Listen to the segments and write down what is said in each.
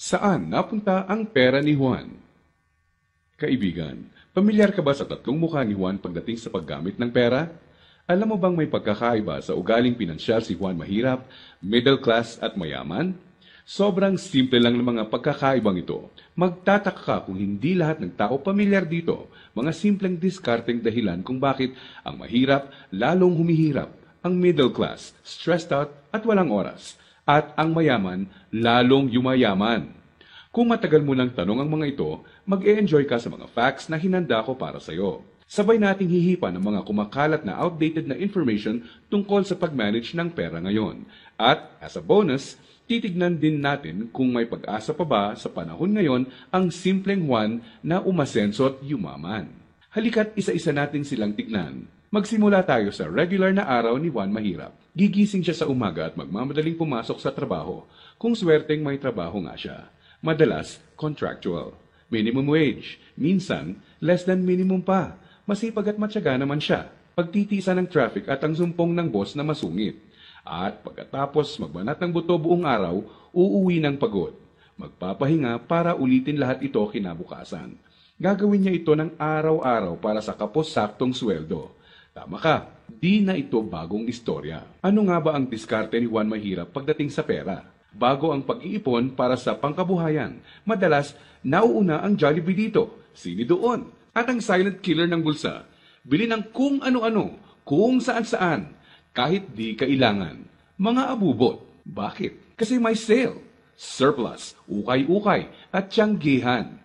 Saan napunta ang pera ni Juan? Kaibigan, pamilyar ka ba sa tatlong mukha ni Juan pagdating sa paggamit ng pera? Alam mo bang may pagkakaiba sa ugaling pinansyal si Juan mahirap, middle class at mayaman? Sobrang simple lang ng mga pagkakaibang ito. Magtataka ka kung hindi lahat ng tao pamilyar dito. Mga simpleng diskarteng dahilan kung bakit ang mahirap lalong humihirap, ang middle class stressed out at walang oras, at ang mayaman lalong yumayaman. Kung matagal mo nang tanong ang mga ito, mag-e-enjoy ka sa mga facts na hinanda ko para sa iyo. Sabay nating hihipan ang mga kumakalat na outdated na information tungkol sa pag-manage ng pera ngayon. At as a bonus, titignan din natin kung may pag-asa pa ba sa panahon ngayon ang simpleng Juan na umasenso at yumaman. Halika't isa-isa natin silang tignan. Magsimula tayo sa regular na araw ni Juan Mahirap. Gigising siya sa umaga at magmamadaling pumasok sa trabaho, kung swerteng may trabaho nga siya. Madalas, contractual. Minimum wage. Minsan, less than minimum pa. Masipag at matyaga naman siya. Pagtitiisa ng traffic at ang sumpong ng boss na masungit. At pagkatapos magbanat ng buto buong araw, uuwi ng pagod. Magpapahinga para ulitin lahat ito kinabukasan. Gagawin niya ito ng araw-araw para sa kapos-saktong sweldo. Tama ka, di na ito bagong istorya. Ano nga ba ang diskarte ni Juan Mahirap pagdating sa pera? Bago ang pag-iipon para sa pangkabuhayan, madalas nauuna ang Jollibee dito, sini doon, at ang silent killer ng bulsa. Bili ng kung ano-ano, kung saan-saan, kahit di kailangan. Mga abubot. Bakit? Kasi may sale, surplus, ukay-ukay, at tiyanggihan.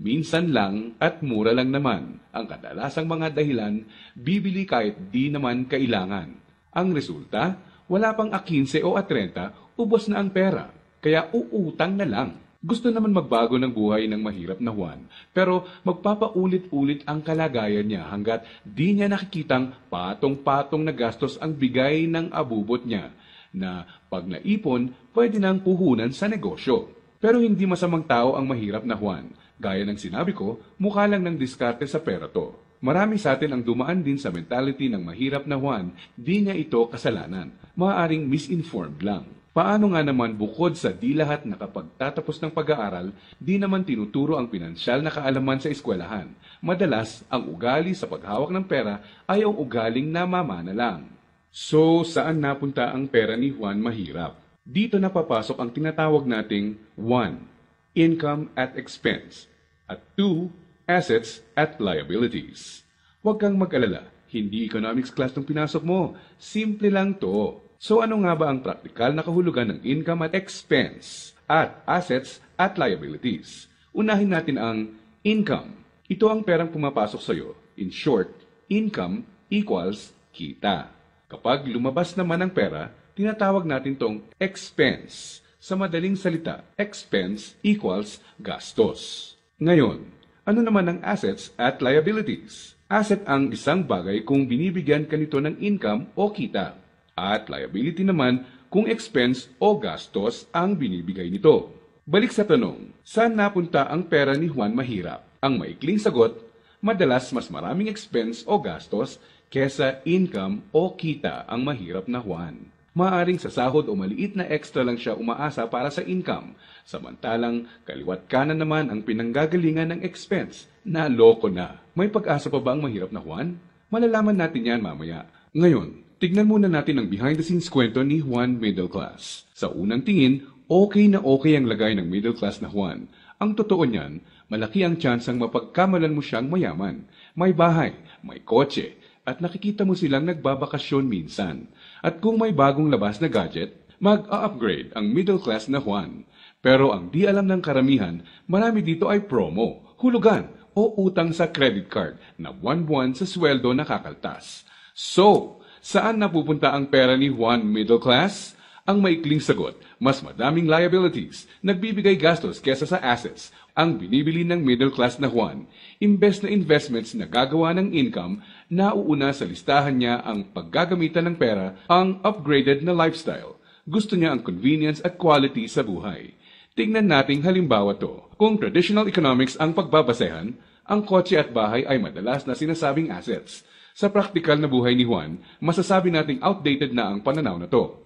Minsan lang at mura lang naman. Ang kadalasang mga dahilan, bibili kahit di naman kailangan. Ang resulta, wala pang A15 o A30, ubos na ang pera. Kaya uutang na lang. Gusto naman magbago ng buhay ng mahirap na Juan, pero magpapaulit-ulit ang kalagayan niya hanggat di niya nakikitang patong-patong na gastos ang bigay ng abubot niya, na pag naipon, pwede nang puhunan sa negosyo. Pero hindi masamang tao ang mahirap na Juan. Gaya ng sinabi ko, mukha lang ng diskarte sa pera to. Marami sa atin ang dumaan din sa mentality ng mahirap na Juan, di niya ito kasalanan. Maaaring misinformed lang. Paano nga naman bukod sa di lahat nakapagtatapos ng pag-aaral, di naman tinuturo ang pinansyal na kaalaman sa eskwelahan. Madalas, ang ugali sa paghawak ng pera ay ang ugaling namamana lang. So, saan napunta ang pera ni Juan Mahirap? Dito na papasok ang tinatawag nating 1. Income at expense, at 2. Assets at liabilities. Huwag kang mag-alala, hindi economics class ng pinasok mo. Simple lang to. So ano nga ba ang praktikal na kahulugan ng income at expense at assets at liabilities? Unahin natin ang income. Ito ang perang pumapasok sa iyo. In short, income equals kita. Kapag lumabas naman ang pera, tinatawag natin tong expense. Sa madaling salita, expense equals gastos. Ngayon, ano naman ang assets at liabilities? Asset ang isang bagay kung binibigyan ka nito ng income o kita. At liability naman kung expense o gastos ang binibigay nito. Balik sa tanong, saan napunta ang pera ni Juan Mahirap? Ang maikling sagot, madalas mas maraming expense o gastos kesa income o kita ang mahirap na Juan. Maaring sa sahod o maliit na extra lang siya umaasa para sa income, samantalang kaliwat kanan naman ang pinanggagalingan ng expense. Naloko na. May pag-asa pa ba ang mahirap na Juan? Malalaman natin yan mamaya. Ngayon, tignan muna natin ang behind-the-scenes kwento ni Juan Middle Class. Sa unang tingin, okay na okay ang lagay ng middle class na Juan. Ang totoo niyan, malaki ang tsansang mapagkamalan mo siyang mayaman. May bahay, may kotse, at nakikita mo silang nagbabakasyon minsan. At kung may bagong labas na gadget, mag-a-upgrade ang middle class na Juan. Pero ang di alam ng karamihan, marami dito ay promo, hulugan, o utang sa credit card na buwan-buwan sa sweldo nakakaltas. So, saan napupunta ang pera ni Juan Middle Class? Ang maikling sagot, mas madaming liabilities, nagbibigay gastos kesa sa assets, ang binibili ng middle class na Juan. Imbes na investments na gagawa ng income, nauuna sa listahan niya ang paggagamitan ng pera, ang upgraded na lifestyle. Gusto niya ang convenience at quality sa buhay. Tingnan nating halimbawa to. Kung traditional economics ang pagbabasehan, ang kotse at bahay ay madalas na sinasabing assets. Sa praktikal na buhay ni Juan, masasabi nating outdated na ang pananaw na to.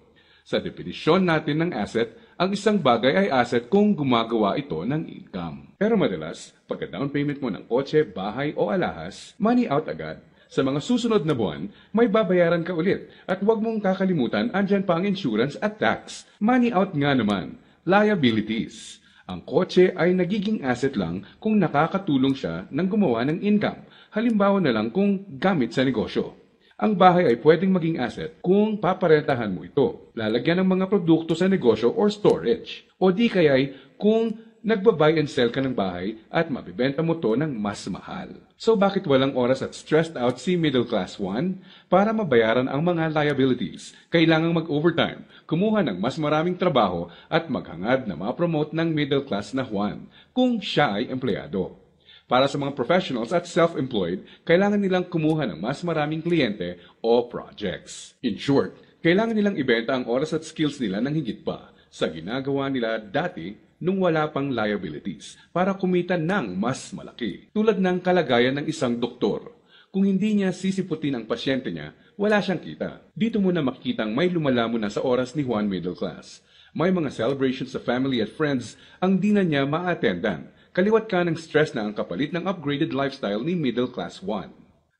Sa definisyon natin ng asset, ang isang bagay ay asset kung gumagawa ito ng income. Pero madalas, pagka-down payment mo ng kotse, bahay o alahas, money out agad. Sa mga susunod na buwan, may babayaran ka ulit at huwag mong kakalimutan andyan pa ang insurance at tax. Money out nga naman, liabilities. Ang kotse ay nagiging asset lang kung nakakatulong siya ng gumawa ng income. Halimbawa na lang kung gamit sa negosyo. Ang bahay ay pwedeng maging asset kung paparentahan mo ito, lalagyan ng mga produkto sa negosyo or storage. O di kaya'y kung nagba-buy and sell ka ng bahay at mabibenta mo to ng mas mahal. So bakit walang oras at stressed out si Middle Class Juan? Para mabayaran ang mga liabilities, kailangang mag-overtime, kumuha ng mas maraming trabaho at maghangad na ma-promote ng middle class na Juan kung siya ay empleyado. Para sa mga professionals at self-employed, kailangan nilang kumuha ng mas maraming kliyente o projects. In short, kailangan nilang ibenta ang oras at skills nila ng higit pa sa ginagawa nila dati nung wala pang liabilities para kumita ng mas malaki. Tulad ng kalagayan ng isang doktor. Kung hindi niya sisiputin ang pasyente niya, wala siyang kita. Dito mo na makikitang may lumalamon na sa oras ni Juan Middle Class. May mga celebrations sa family at friends ang di na niya ma-attendan. Kaliwat ka ng stress na ang kapalit ng upgraded lifestyle ni Middle Class Juan.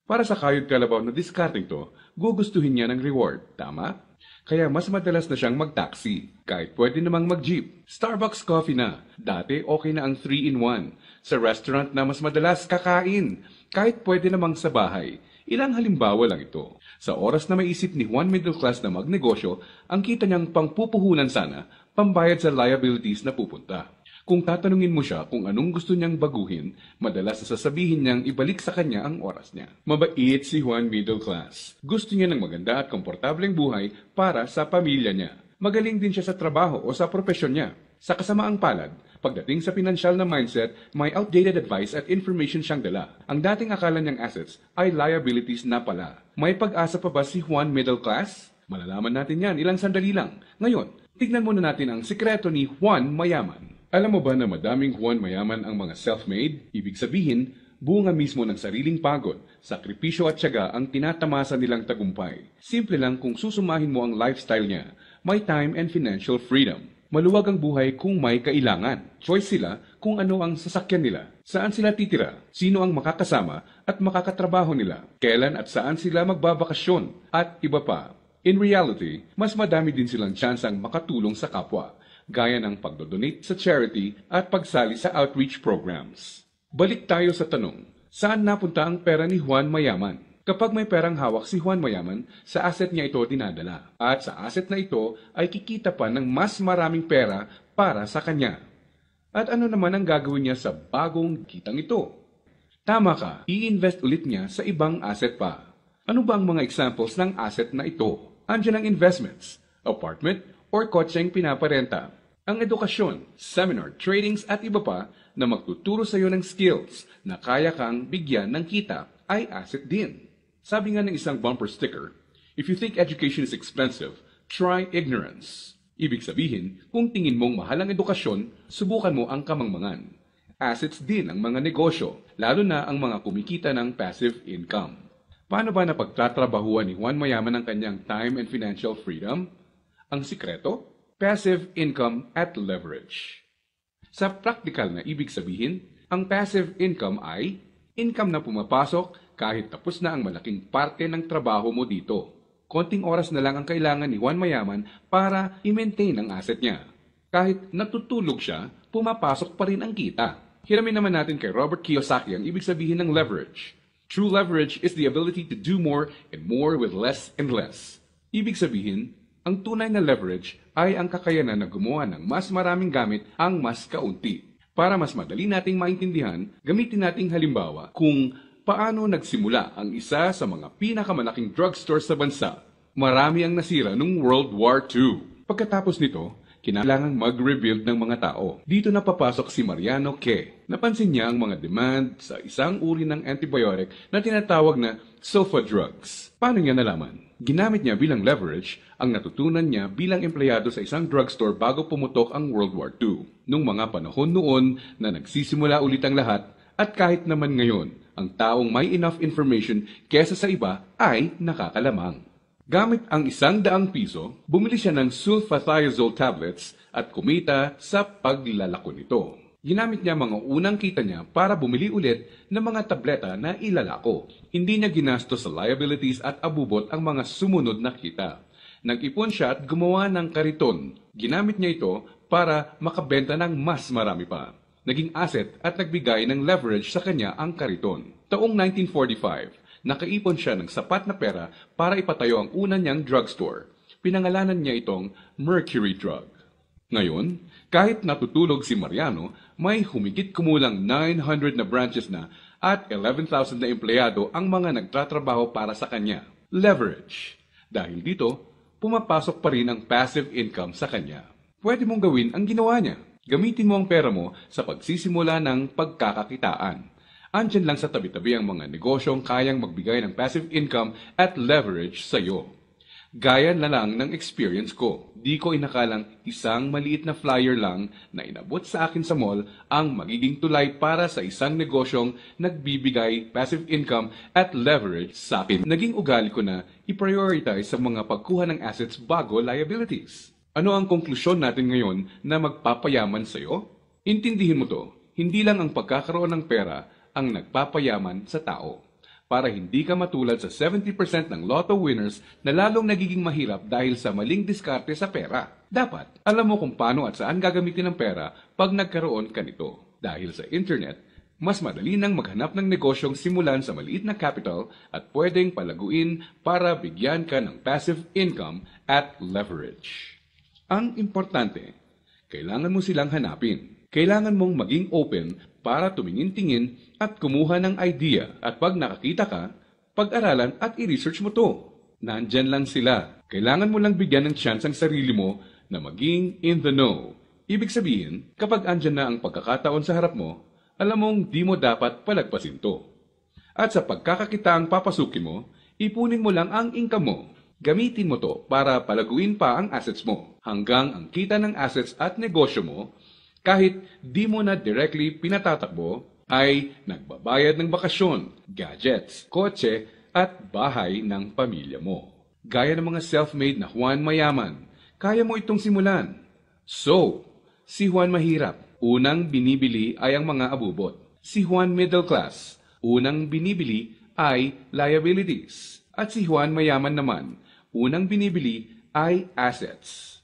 Para sa kayod kalabaw na discarding to, gugustuhin niya ng reward, tama? Kaya mas madalas na siyang mag-taxi, kahit pwede namang mag-jeep. Starbucks coffee na, dati okay na ang 3-in-1. Sa restaurant na mas madalas kakain, kahit pwede namang sa bahay. Ilang halimbawa lang ito. Sa oras na maisip ni Juan Middle Class na magnegosyo, ang kita niyang pangpupuhunan sana, pambayad sa liabilities na pupunta. Kung tatanungin mo siya kung anong gusto niyang baguhin, madalas sasabihin niyang ibalik sa kanya ang oras niya. Mabait si Juan Middle Class. Gusto niya ng maganda at komportableng buhay para sa pamilya niya. Magaling din siya sa trabaho o sa propesyon niya. Sa kasamaang palad, pagdating sa pinansyal na mindset, may outdated advice at information siyang dala. Ang dating akala niyang assets ay liabilities na pala. May pag-asa pa ba si Juan Middle Class? Malalaman natin yan ilang sandali lang. Ngayon, tignan muna natin ang sikreto ni Juan Mayaman. Alam mo ba na madaming Juan Mayaman ang mga self-made? Ibig sabihin, bunga mismo ng sariling pagod, sakripisyo at tiyaga ang tinatamasa nilang tagumpay. Simple lang kung susumahin mo ang lifestyle niya, may time and financial freedom. Maluwag ang buhay kung may kailangan. Choice sila kung ano ang sasakyan nila, saan sila titira, sino ang makakasama at makakatrabaho nila, kailan at saan sila magbabakasyon, at iba pa. In reality, mas madami din silang tsansang makatulong sa kapwa, gaya ng pagdodonate sa charity at pagsali sa outreach programs. Balik tayo sa tanong, saan napunta ang pera ni Juan Mayaman? Kapag may perang hawak si Juan Mayaman, sa asset niya ito dinadala. At sa asset na ito ay kikita pa ng mas maraming pera para sa kanya. At ano naman ang gagawin niya sa bagong kitang ito? Tama ka, i-invest ulit niya sa ibang asset pa. Ano ba ang mga examples ng asset na ito? Andiyan ang investments, apartment, or kotseng pinaparenta. Ang edukasyon, seminar, tradings at iba pa na magtuturo sa iyo ng skills na kaya kang bigyan ng kita ay asset din. Sabi nga ng isang bumper sticker, if you think education is expensive, try ignorance. Ibig sabihin, kung tingin mong mahal ang edukasyon, subukan mo ang kamangmangan. Assets din ang mga negosyo, lalo na ang mga kumikita ng passive income. Paano ba napagtatrabahuan ni Juan Mayaman ang kanyang time and financial freedom? Ang sikreto? Passive income at leverage. Sa practical na ibig sabihin, ang passive income ay income na pumapasok kahit tapos na ang malaking parte ng trabaho mo dito. Konting oras na lang ang kailangan ni Juan Mayaman para i-maintain ang asset niya. Kahit natutulog siya, pumapasok pa rin ang kita. Hiramin naman natin kay Robert Kiyosaki ang ibig sabihin ng leverage. True leverage is the ability to do more and more with less and less. Ibig sabihin, ang tunay na leverage ay ang kakayanan na gumawa ng mas maraming gamit ang mas kaunti. Para mas madali nating maintindihan, gamitin nating halimbawa kung paano nagsimula ang isa sa mga pinakamalaking drugstore sa bansa. Marami ang nasira noong World War II. Pagkatapos nito, kinailangang mag-rebuild ng mga tao. Dito na papasok si Mariano K. Napansin niya ang mga demand sa isang uri ng antibiotic na tinatawag na sulfa drugs. Paano niya nalaman? Ginamit niya bilang leverage ang natutunan niya bilang empleyado sa isang drugstore bago pumutok ang World War II. Nung mga panahon noon na nagsisimula ulit ang lahat at kahit naman ngayon, ang taong may enough information kesa sa iba ay nakakalamang. Gamit ang 100 piso, bumili siya ng sulfathiazole tablets at kumita sa paglalako nito. Ginamit niya mga unang kita niya para bumili ulit ng mga tableta na ilalako. Hindi niya ginastos sa liabilities at abubot ang mga sumunod na kita. Nag-ipon siya at gumawa ng kariton. Ginamit niya ito para makabenta ng mas marami pa. Naging asset at nagbigay ng leverage sa kanya ang kariton. Taong 1945, nakaipon siya ng sapat na pera para ipatayo ang una niyang drugstore. Pinangalanan niya itong Mercury Drug. Ngayon, kahit natutulog si Mariano, may humigit kumulang 900 na branches na at 11,000 na empleyado ang mga nagtatrabaho para sa kanya. Leverage. Dahil dito, pumapasok pa rin ang passive income sa kanya. Pwede mong gawin ang ginawa niya. Gamitin mo ang pera mo sa pagsisimula ng pagkakakitaan. Andyan lang sa tabi-tabi ang mga negosyong kayang magbigay ng passive income at leverage sa iyo. Gaya na lang ng experience ko. Di ko inakalang isang maliit na flyer lang na inabot sa akin sa mall ang magiging tulay para sa isang negosyong nagbibigay passive income at leverage sa akin. Naging ugali ko na i-prioritize sa mga pagkuha ng assets bago liabilities. Ano ang konklusyon natin ngayon na magpapayaman sa iyo? Intindihin mo to, hindi lang ang pagkakaroon ng pera ang nagpapayaman sa tao. Para hindi ka matulad sa 70% ng lotto winners na lalong nagiging mahirap dahil sa maling diskarte sa pera. Dapat, alam mo kung paano at saan gagamitin ang pera pag nagkaroon ka nito. Dahil sa internet, mas madali nang maghanap ng negosyong simulan sa maliit na capital at pwedeng palaguin para bigyan ka ng passive income at leverage. Ang importante, kailangan mo silang hanapin. Kailangan mong maging open para tumingin-tingin at kumuha ng idea at pag nakakita ka, pag-aralan at i-research mo to. Nandyan lang sila. Kailangan mo lang bigyan ng chance ang sarili mo na maging in the know. Ibig sabihin, kapag andyan na ang pagkakataon sa harap mo, alam mong di mo dapat palagpasin to. At sa pagkakakita ang papasukin mo, ipunin mo lang ang income mo. Gamitin mo to para palaguin pa ang assets mo hanggang ang kita ng assets at negosyo mo kahit di mo na directly pinatatakbo ay nagbabayad ng bakasyon, gadgets, kotse at bahay ng pamilya mo. Gaya ng mga self-made na Juan Mayaman, kaya mo itong simulan. So, si Juan Mahirap, unang binibili ay ang mga abubot. Si Juan Middle Class, unang binibili ay liabilities. At si Juan Mayaman naman, unang binibili ay assets.